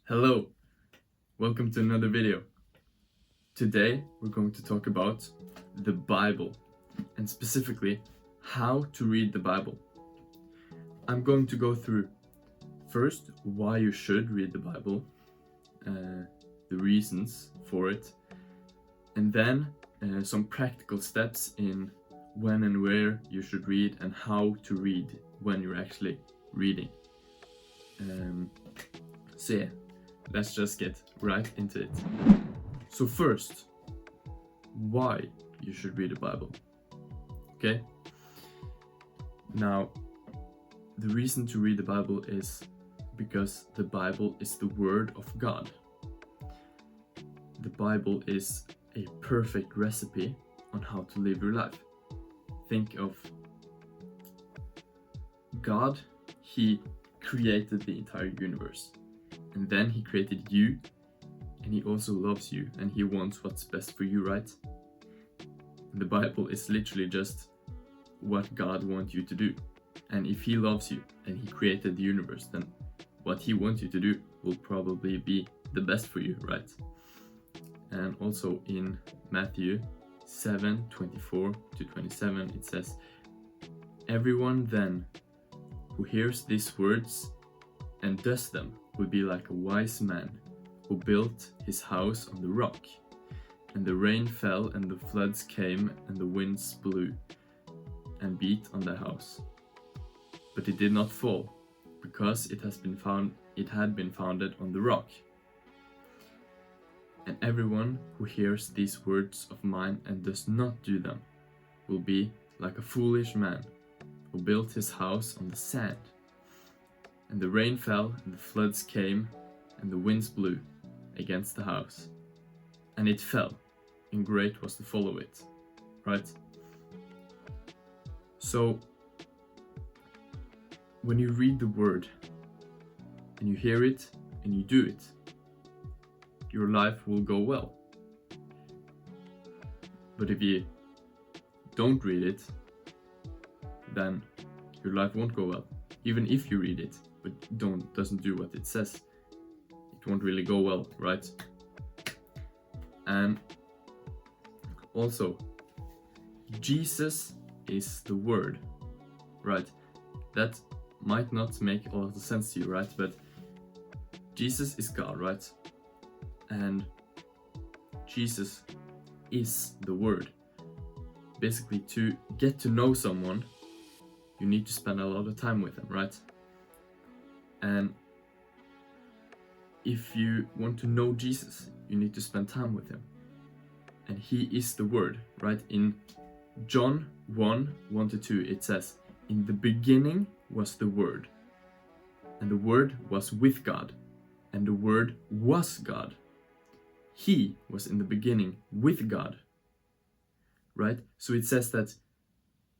Hello, welcome to another video. Today we're going to talk about the Bible and specifically how to read the Bible. I'm going to go through first why you should read the Bible, the reasons for it, and then some practical steps in when and where you should read and how to read when you're actually reading. So yeah, let's just get right into it. So first, why you should read the Bible. Okay? Now, the reason to read the Bible is because the Bible is the Word of God. The Bible is a perfect recipe on how to live your life. Think of God. He created the entire universe. And then he created you, and he also loves you, and he wants what's best for you, right? And the Bible is literally just what God wants you to do. And if he loves you and he created the universe, then what he wants you to do will probably be the best for you, right? And also in Matthew 7:24-27, it says, "Everyone then who hears these words and does them will be like a wise man who built his house on the rock. And the rain fell, and the floods came, and the winds blew and beat on the house. But it did not fall, because it had been founded on the rock. And everyone who hears these words of mine and does not do them will be like a foolish man who built his house on the sand. And the rain fell, and the floods came, and the winds blew against the house. And it fell, and great was the fall of it." Right? So, when you read the word, and you hear it, and you do it, your life will go well. But if you don't read it, then your life won't go well. Even if you read it, but doesn't do what it says, it won't really go well, right? And also, Jesus is the Word, right? That might not make a lot of sense to you, right? But Jesus is God, right? And Jesus is the Word. Basically, to get to know someone, you need to spend a lot of time with them, right? And if you want to know Jesus, you need to spend time with him. And he is the Word, right? In John 1:1-2, it says, "In the beginning was the Word, and the Word was with God, and the Word was God. He was in the beginning with God." Right? So it says that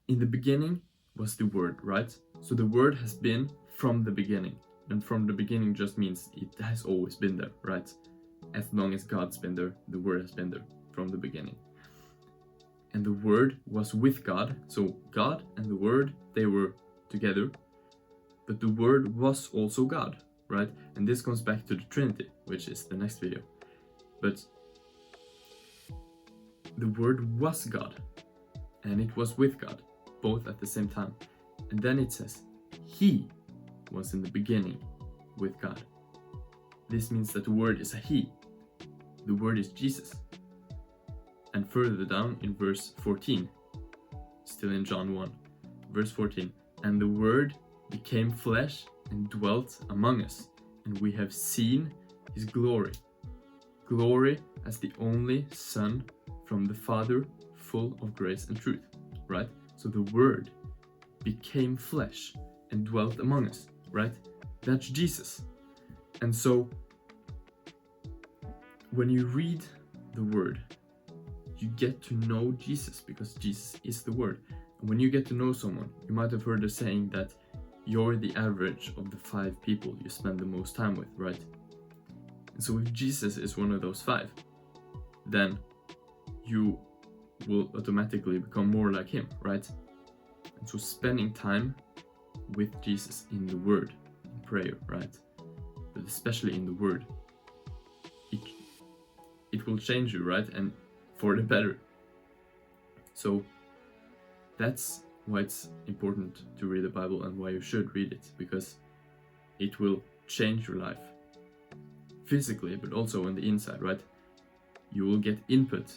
in the beginning was the Word, right? So the Word has been from the beginning. And from the beginning just means it has always been there, right? As long as God's been there, the Word has been there from the beginning. And the Word was with God. So God and the Word, they were together. But the Word was also God, right? And this comes back to the Trinity, which is the next video. But the Word was God, and it was with God, both at the same time. And then it says, He was in the beginning with God. This means that the Word is a He. The Word is Jesus. And further down in verse 14, still in John 1, verse 14, "And the Word became flesh and dwelt among us, and we have seen His glory. Glory as the only Son from the Father, full of grace and truth." Right? So the Word became flesh and dwelt among us, right? That's Jesus. And so, when you read the Word, you get to know Jesus because Jesus is the Word. And when you get to know someone, you might have heard the saying that you're the average of the 5 people you spend the most time with, right? And so if Jesus is one of those 5, then you will automatically become more like him, right? And so spending time with Jesus in the Word, in prayer, right? but especially in the Word, it will change you, right? And for the better. So that's why it's important to read the Bible and why you should read it, because it will change your life physically, but also on the inside, right? You will get input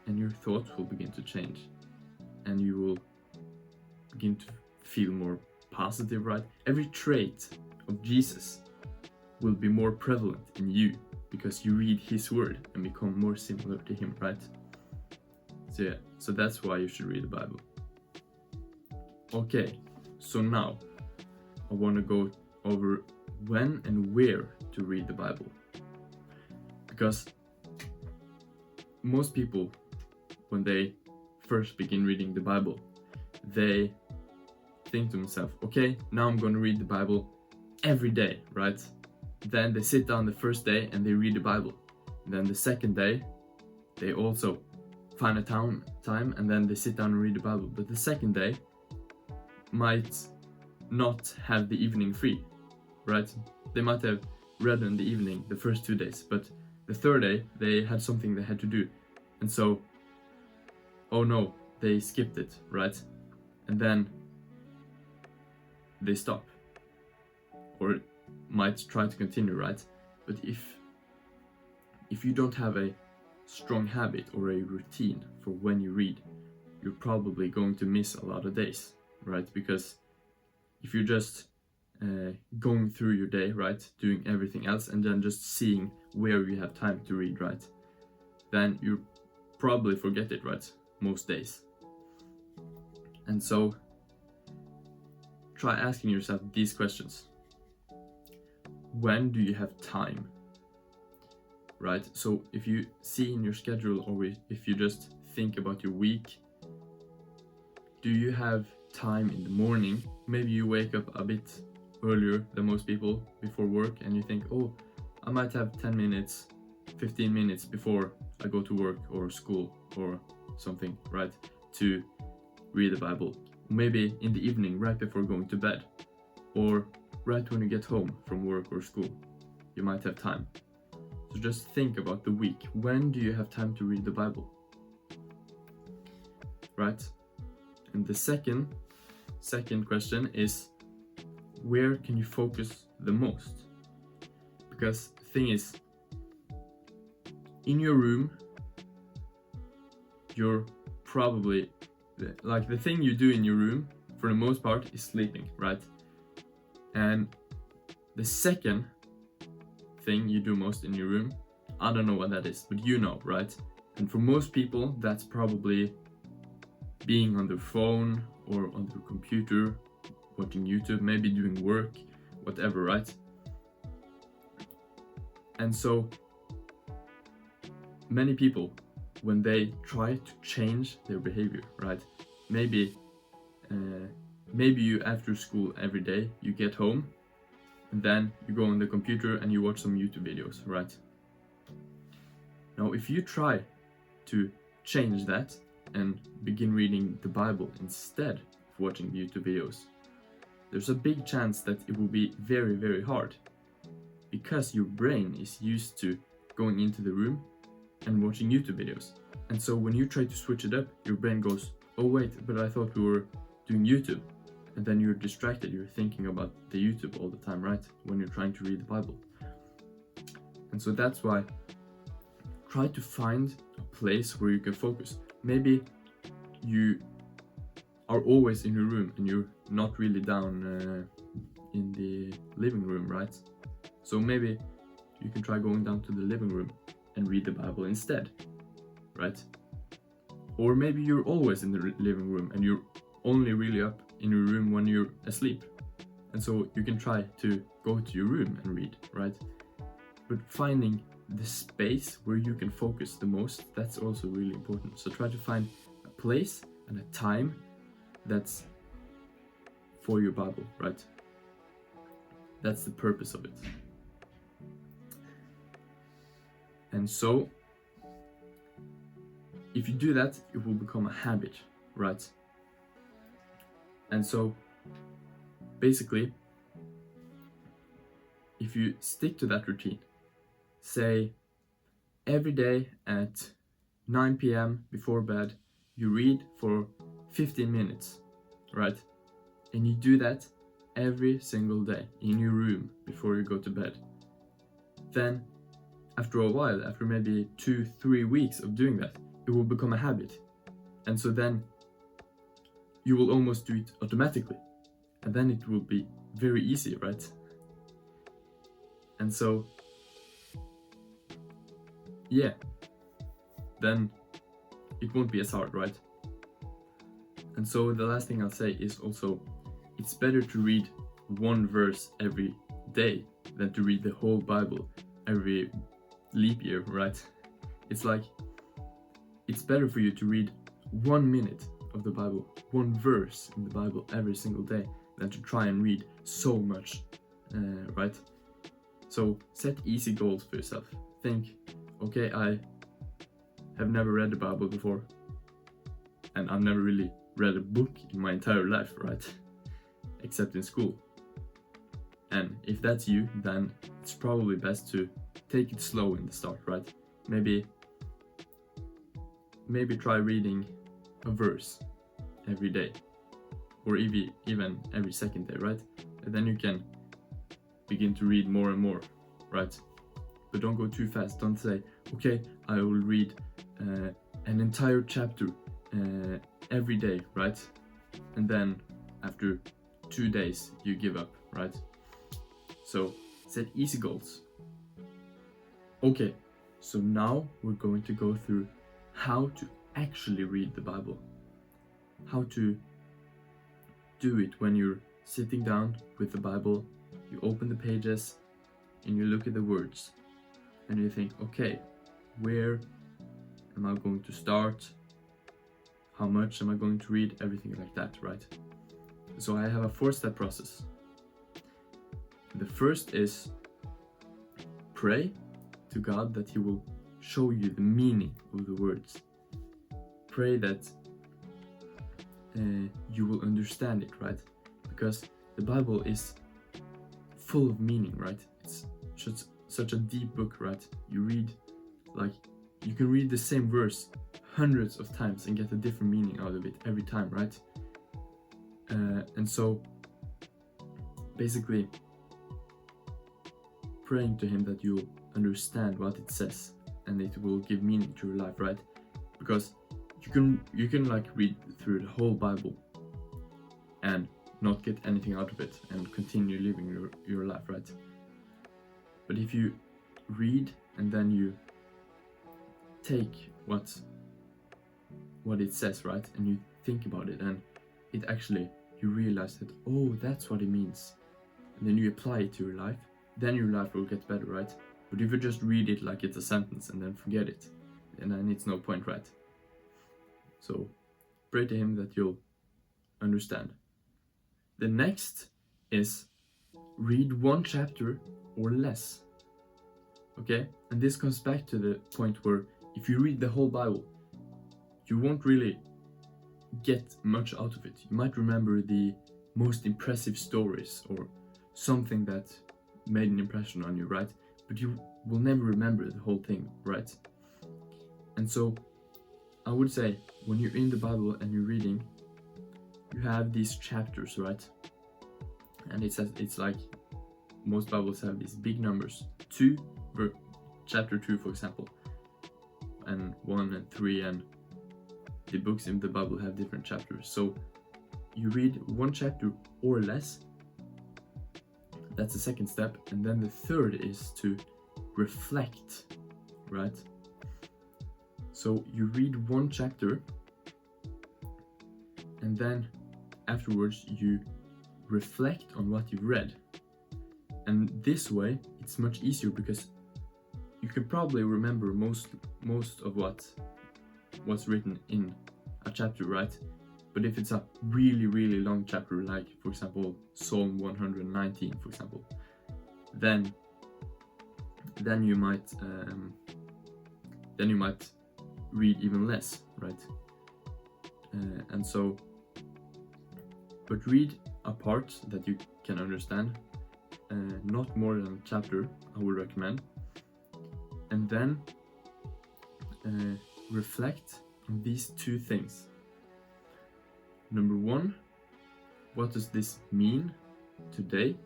and your thoughts will begin to change, and you will begin to feel more positive, right? Every trait of Jesus will be more prevalent in you because you read his word and become more similar to him, right? So that's why you should read the Bible. Okay, so now I want to go over when and where to read the Bible, because most people, when they first begin reading the Bible, they think to themselves, okay, now I'm going to read the Bible every day, right? Then they sit down the first day and they read the Bible. Then the second day, they also find a time and then they sit down and read the Bible. But the second day might not have the evening free, right? They might have read in the evening the first 2 days, but the third day they had something they had to do. And so, oh no, they skipped it, right? And then they stop. Or might try to continue, right? But if you don't have a strong habit or a routine for when you read, you're probably going to miss a lot of days, right? Because if you're just going through your day, right, doing everything else and then just seeing where you have time to read, right, then you probably forget it, right, most days. And so try asking yourself these questions. When do you have time? Right? So if you see in your schedule, or if you just think about your week, do you have time in the morning? Maybe you wake up a bit earlier than most people before work and you think, oh, I might have 10 minutes, 15 minutes before I go to work or school or something, right, to read the Bible. Maybe in the evening, right before going to bed, or right when you get home from work or school, you might have time. So just think about the week. When do you have time to read the Bible? Right? And the second question is, where can you focus the most? Because the thing is, in your room, you're probably, like, the thing you do in your room for the most part is sleeping, right? And the second thing you do most in your room, I don't know what that is, but you know, right? And for most people, that's probably being on their phone or on their computer, watching YouTube, maybe doing work, whatever, right? And so many people, when they try to change their behavior, right? Maybe you, after school every day, you get home and then you go on the computer and you watch some YouTube videos, right? Now, if you try to change that and begin reading the Bible instead of watching YouTube videos, there's a big chance that it will be very, very hard, because your brain is used to going into the room and watching YouTube videos. And so when you try to switch it up, your brain goes, oh wait, but I thought we were doing YouTube. And then you're distracted, you're thinking about the YouTube all the time, right? When you're trying to read the Bible. And so that's why try to find a place where you can focus. Maybe you are always in your room and you're not really down in the living room, right? So maybe you can try going down to the living room and read the Bible instead, right? Or maybe you're always in the living room and you're only really up in your room when you're asleep. And so you can try to go to your room and read, right? But finding the space where you can focus the most, that's also really important. So try to find a place and a time that's for your Bible, right? That's the purpose of it. And so if you do that, it will become a habit, right? And so basically, if you stick to that routine, say every day at 9 p.m. before bed, you read for 15 minutes, right? And you do that every single day in your room before you go to bed. Then, after a while, after maybe 2-3 weeks of doing that, it will become a habit. And so then you will almost do it automatically. And then it will be very easy, right? And so, yeah, then it won't be as hard, right? And so the last thing I'll say is also, it's better to read one verse every day than to read the whole Bible every leap year, right? It's like, it's better for you to read 1 minute of the Bible, one verse in the Bible every single day, than to try and read so much, right? So set easy goals for yourself. Think, okay, I have never read the Bible before, and I've never really read a book in my entire life, right? Except in school. And if that's you, then it's probably best to take it slow in the start, right? Maybe try reading a verse every day, or even every second day, right? And then you can begin to read more and more, right? But don't go too fast. Don't say, okay, I will read an entire chapter every day, right? And then after 2 days you give up, right? So set easy goals. Okay, so now we're going to go through how to actually read the Bible. How to do it when you're sitting down with the Bible, you open the pages and you look at the words and you think, okay, where am I going to start? How much am I going to read? Everything like that, right? So I have a 4-step process. The first is pray to God that He will show you the meaning of the words. Pray that you will understand it, right? Because the Bible is full of meaning, right? It's such a deep book, right? You can read the same verse hundreds of times and get a different meaning out of it every time, right? And so basically praying to Him that you'll understand what it says and it will give meaning to your life, right? Because you can like read through the whole Bible and not get anything out of it and continue living your life, right? But if you read and then you take what it says, right, and you think about it, and it actually, you realize that, oh, that's what it means, and then you apply it to your life, then your life will get better, right? But if you just read it like it's a sentence and then forget it, then it's no point, right? So pray to Him that you'll understand. The next is read 1 chapter or less. Okay? And this comes back to the point where if you read the whole Bible, you won't really get much out of it. You might remember the most impressive stories or something that made an impression on you, right? But you will never remember the whole thing, right? And so I would say when you're in the Bible and you're reading, you have these chapters, right? And it's like most Bibles have these big numbers, chapter 2, for example, and 1 and 3, and the books in the Bible have different chapters. So you read 1 chapter or less. That's the second step. And then the third is to reflect, right? So you read 1 chapter and then afterwards you reflect on what you've read. And this way it's much easier because you can probably remember most of what's written in a chapter, right? But if it's a really, really long chapter, like for example Psalm 119, for example, then you might read even less, right? And so, but read a part that you can understand, not more than a chapter, I would recommend. And then reflect on these two things. Number one, what does this mean today?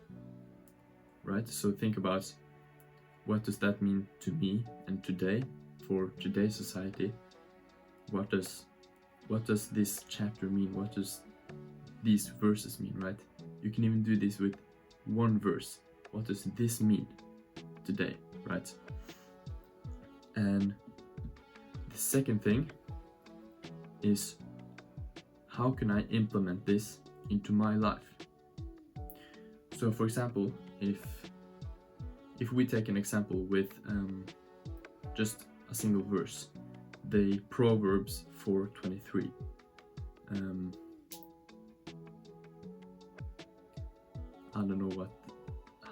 Right? So think about, what does that mean to me and today, for today's society? What does this chapter mean? What does these verses mean, right? You can even do this with one verse. What does this mean today, right? And the second thing is, how can I implement this into my life? So for example, if we take an example with just a single verse, the Proverbs 4:23. I don't know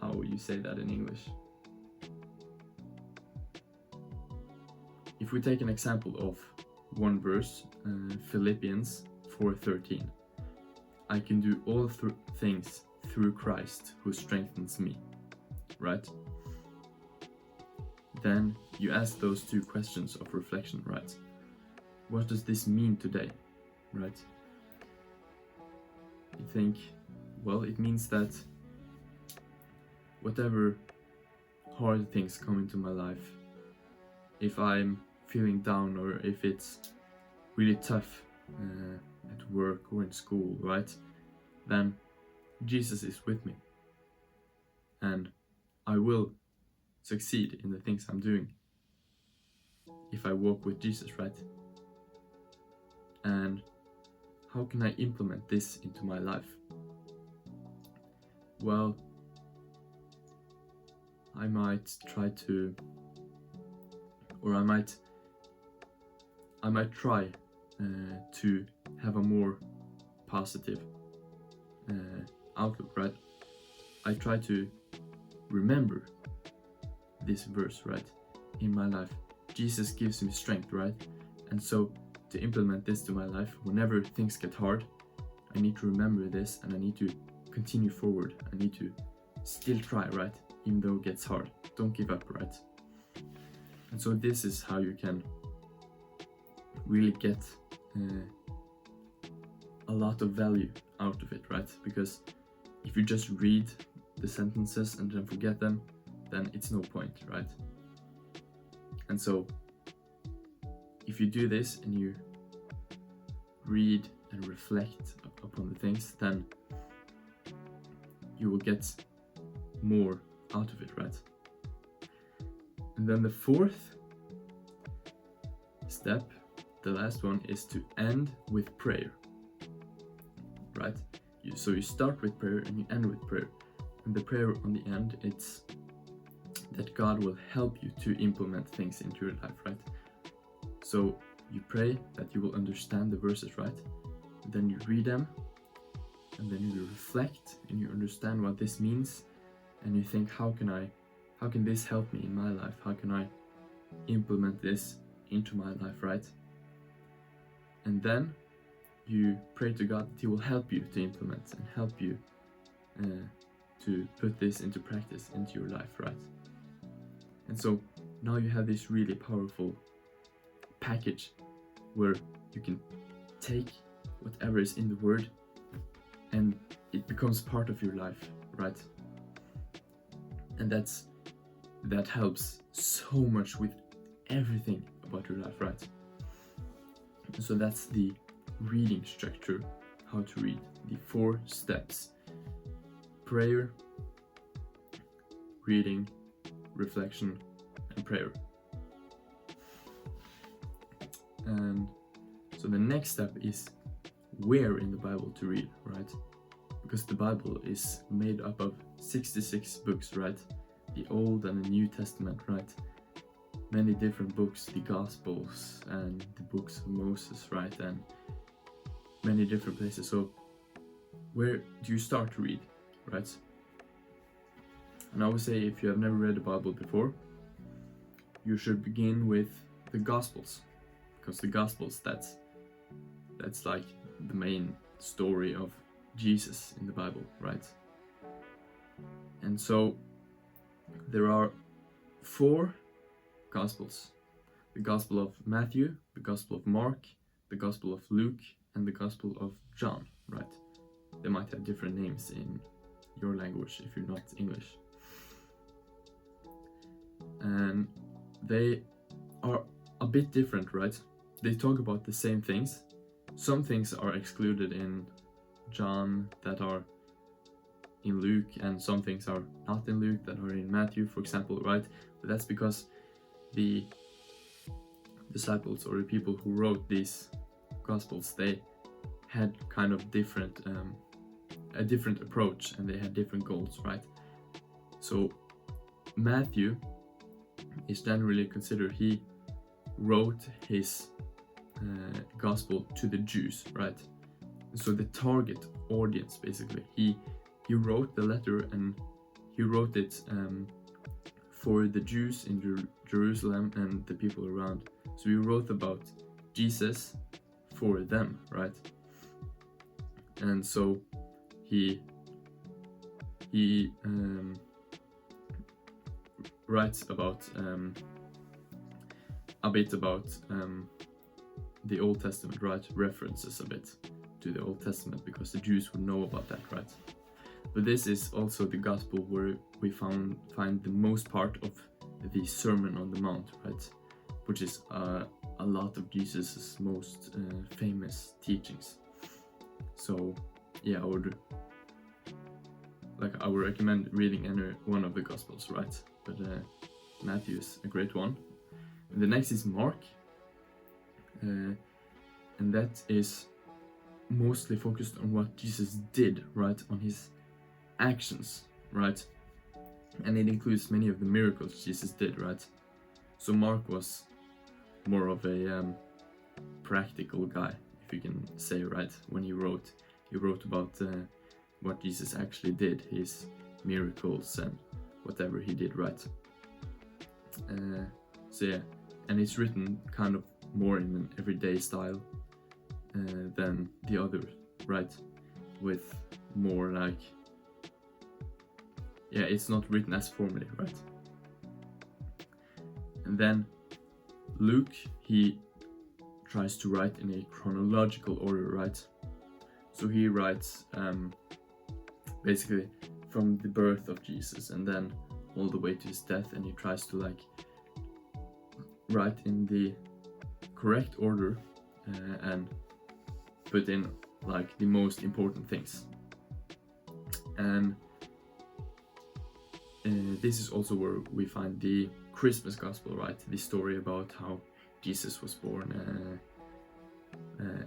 how you say that in English. If we take an example of one verse, Philippians 4:13, I can do all things through Christ who strengthens me, right? Then you ask those two questions of reflection, right? What does this mean today, right? You think, well, it means that whatever hard things come into my life, if I'm feeling down or if it's really tough at work or in school, right? Then Jesus is with me and I will succeed in the things I'm doing if I walk with Jesus, right? And how can I implement this into my life? Well, I might try to, or I might try to have a more positive outlook, right? I try to remember this verse, right, in my life. Jesus gives me strength, right? And so to implement this to my life, whenever things get hard, I need to remember this and I need to continue forward. I need to still try, right? Even though it gets hard. Don't give up, right? And so this is how you can really get a lot of value out of it, right? Because if you just read the sentences and then forget them, then it's no point, right? And so if you do this and you read and reflect upon the things, then you will get more out of it, right? And then the fourth step, the last one, is to end with prayer, right? So you start with prayer and you end with prayer. And the prayer on the end, it's that God will help you to implement things into your life, right? So you pray that you will understand the verses, right? And then you read them, and then you reflect and you understand what this means, and you think, how can this help me in my life? How can I implement this into my life, right? And then you pray to God that He will help you to implement and help you to put this into practice into your life, right? And so now you have this really powerful package where you can take whatever is in the Word and it becomes part of your life, right? And that helps so much with everything about your life, right? So that's the reading structure, how to read, the 4 steps: prayer, reading, reflection, and prayer. And so the next step is where in the Bible to read, right? Because the Bible is made up of 66 books, right? The Old and the New Testament, right? Many different books, the Gospels and the books of Moses, right? And many different places. So where do you start to read, right? And I would say, if you have never read the Bible before, you should begin with the Gospels, because the Gospels, that's like the main story of Jesus in the Bible, right? And so there are 4 Gospels: the Gospel of Matthew, the Gospel of Mark, the Gospel of Luke, and the Gospel of John, right? They might have different names in your language if you're not English. And they are a bit different, right? They talk about the same things. Some things are excluded in John that are in Luke, and some things are not in Luke that are in Matthew, for example, right? But that's because the disciples, or the people who wrote these Gospels, they had kind of a different approach, and they had different goals, right? So Matthew is generally considered, he wrote his gospel to the Jews, right? So the target audience, basically, he wrote the letter, and he wrote it for the Jews in Jerusalem and the people around. So he wrote about Jesus for them, right? And so he writes about a bit about the Old Testament, right? References a bit to the Old Testament because the Jews would know about that, right? But this is also the gospel where we find the most part of the Sermon on the Mount, right? Which is a lot of Jesus's most famous teachings. So yeah, I would recommend reading any one of the Gospels, right? But Matthew is a great one. And the next is Mark, and that is mostly focused on what Jesus did, right? On his actions, right? And it includes many of the miracles Jesus did, right? So Mark was more of a practical guy, if you can say, right? When he wrote about what Jesus actually did, his miracles and whatever he did, right? So yeah, and it's written kind of more in an everyday style than the other, right? With more like, yeah, it's not written as formally, right? And then Luke, he tries to write in a chronological order, right? So he writes basically from the birth of Jesus and then all the way to his death, and he tries to like write in the correct order and put in like the most important things. And this is also where we find the Christmas gospel, right? The story about how Jesus was born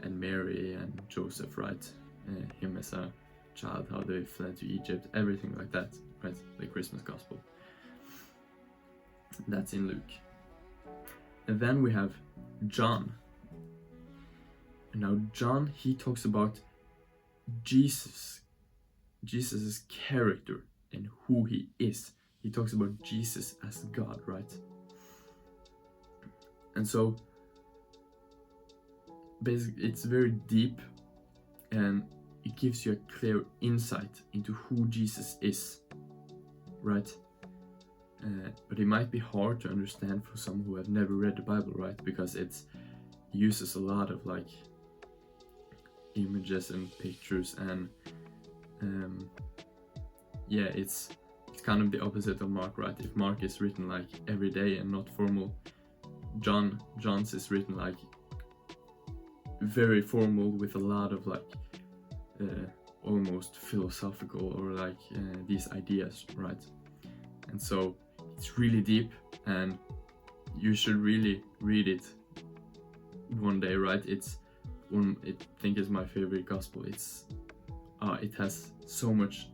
and Mary and Joseph, right? Him as a child, how they fled to Egypt, everything like that, right? The Christmas gospel. That's in Luke. And then we have John. And now John, he talks about Jesus's character and who he is. He talks about Jesus as God, right? And so basically it's very deep, and it gives you a clear insight into who Jesus is, right? But it might be hard to understand for some who have never read the Bible, right? Because it uses a lot of like images and pictures, and yeah, it's kind of the opposite of Mark, right? If Mark is written like every day and not formal, John's is written like very formal with a lot of like almost philosophical or like these ideas, right? And so it's really deep, and you should really read it one day, right? I think it's my favorite gospel. It has so much,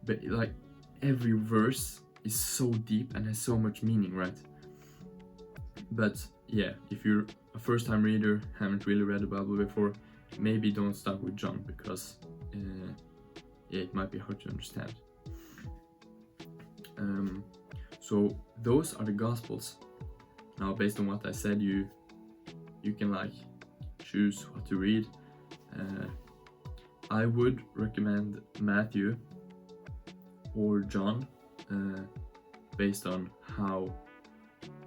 but like every verse is so deep and has so much meaning, right? But yeah, if you're a first-time reader, haven't really read the Bible before, maybe don't start with John, because it might be hard to understand. So those are the Gospels. Now, based on what I said, you can like choose what to read. I would recommend Matthew or John, based on how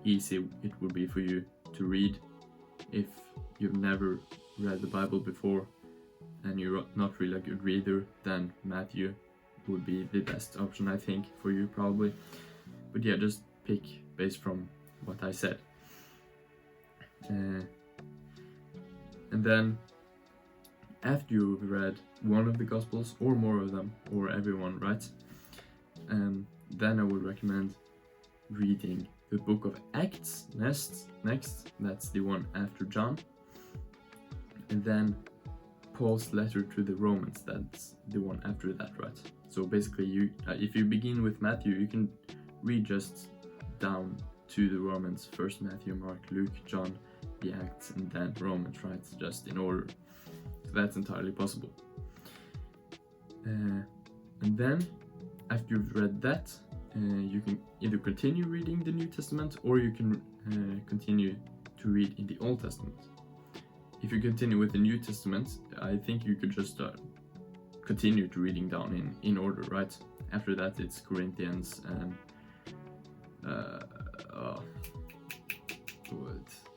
easy it would be for you to read. If you've never read the Bible before and you're not really a good reader, then Matthew would be the best option, I think, for you probably. But yeah, just pick based from what I said. And then after you've read one of the Gospels or more of them, or everyone, right? Then I would recommend reading the book of Acts next. That's the one after John. And then Paul's letter to the Romans, that's the one after that, right? So basically, if you begin with Matthew, you can read just down to the Romans, first Matthew, Mark, Luke, John, the Acts, and then Romans, right? Just in order. So that's entirely possible. And then after you've read that, you can either continue reading the New Testament, or you can continue to read in the Old Testament. If you continue with the New Testament, I think you could just continue to reading down in order, right? After that, it's Corinthians and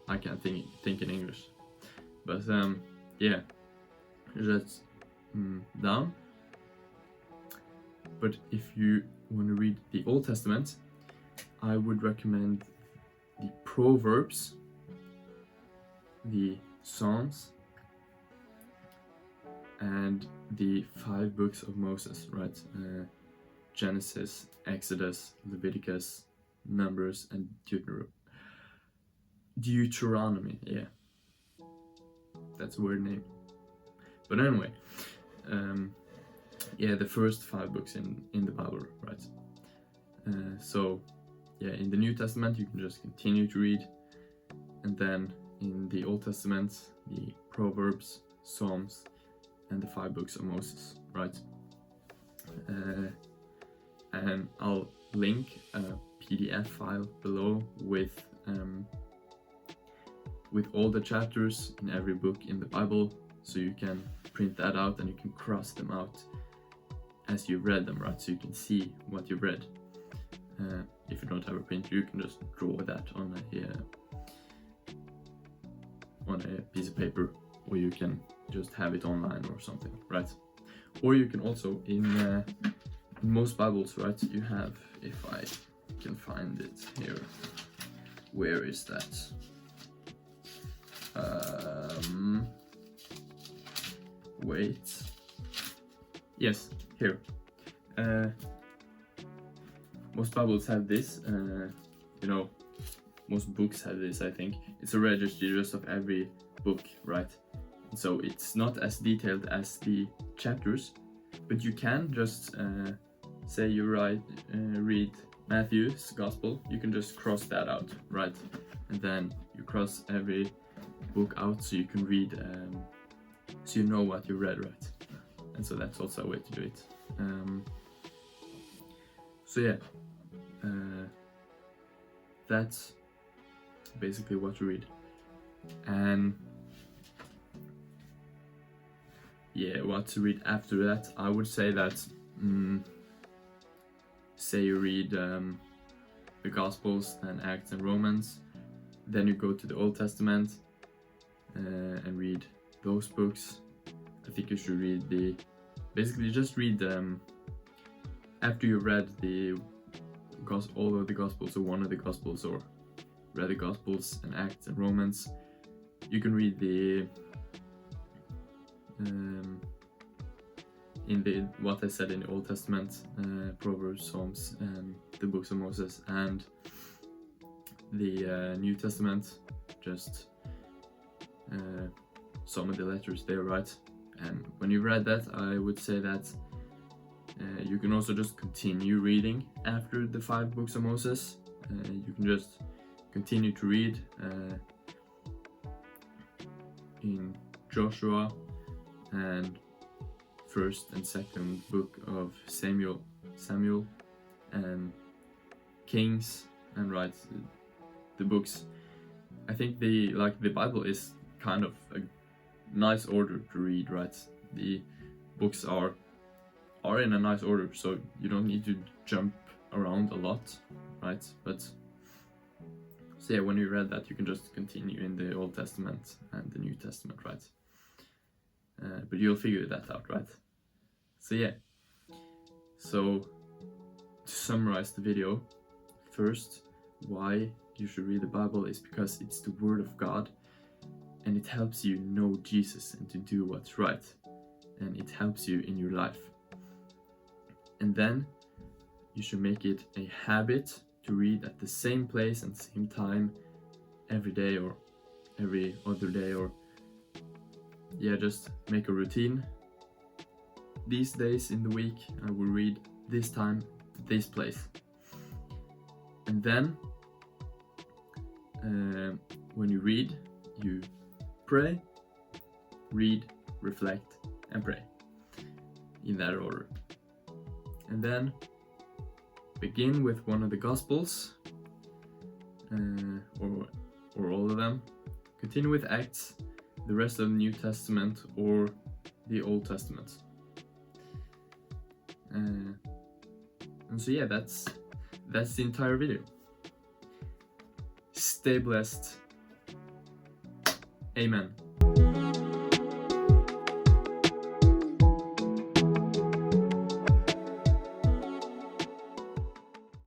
I can't think in English, but yeah, just down. But if you want to read the Old Testament, I would recommend the Proverbs, the Psalms, and the 5 books of Moses, right? Genesis, Exodus, Leviticus, Numbers, and Deuteronomy. Yeah, that's a weird name. But anyway, yeah, the first 5 books in the Bible, right? So yeah, in the New Testament you can just continue to read, and then in the Old Testament, the Proverbs, Psalms, and the 5 books of Moses, right? And I'll link a PDF file below with all the chapters in every book in the Bible, so you can print that out and you can cross them out as you've read them, right? So you can see what you've read. If you don't have a printer, you can just draw that on a piece of paper, or you can just have it online or something, right? Or you can also, in most Bibles, right, you have, if I can find it here, where is that? Wait. Yes, here. Most Bibles have this, most books have this, I think. It's a registry just of every book, right? So it's not as detailed as the chapters, but you can just say you read Matthew's Gospel, you can just cross that out, right? And then you cross every book out so you can read, so you know what you read, right? And so that's also a way to do it. So yeah, that's basically what to read. And yeah, what to read after that, I would say that say you read the Gospels and Acts and Romans, then you go to the Old Testament and read those books. I think you should read basically just read after you read all of the Gospels or one of the Gospels, or read the Gospels and Acts and Romans, you can read what I said in the Old Testament, Proverbs, Psalms, and the books of Moses, and the New Testament, just some of the letters there, right? And when you've read that, I would say that you can also just continue reading after the 5 books of Moses. You can just continue to read in Joshua and 1st and 2nd book of Samuel, and Kings, and write the books. I think the Bible is kind of a nice order to read, right? The books are are in a nice order, so you don't need to jump around a lot, right? But so yeah, when you read that, you can just continue in the Old Testament and the New Testament, right? But you'll figure that out, right? So yeah, so to summarize the video, first, why you should read the Bible is because it's the Word of God, and it helps you know Jesus and to do what's right, and it helps you in your life. And then you should make it a habit to read at the same place and same time every day or every other day, or yeah, just make a routine. These days in the week I will read this time, this place. And then when you read, you pray, read, reflect, and pray in that order. And then begin with one of the Gospels, or all of them. Continue with Acts, the rest of the New Testament, or the Old Testament. And so yeah, that's the entire video. Stay blessed. Amen.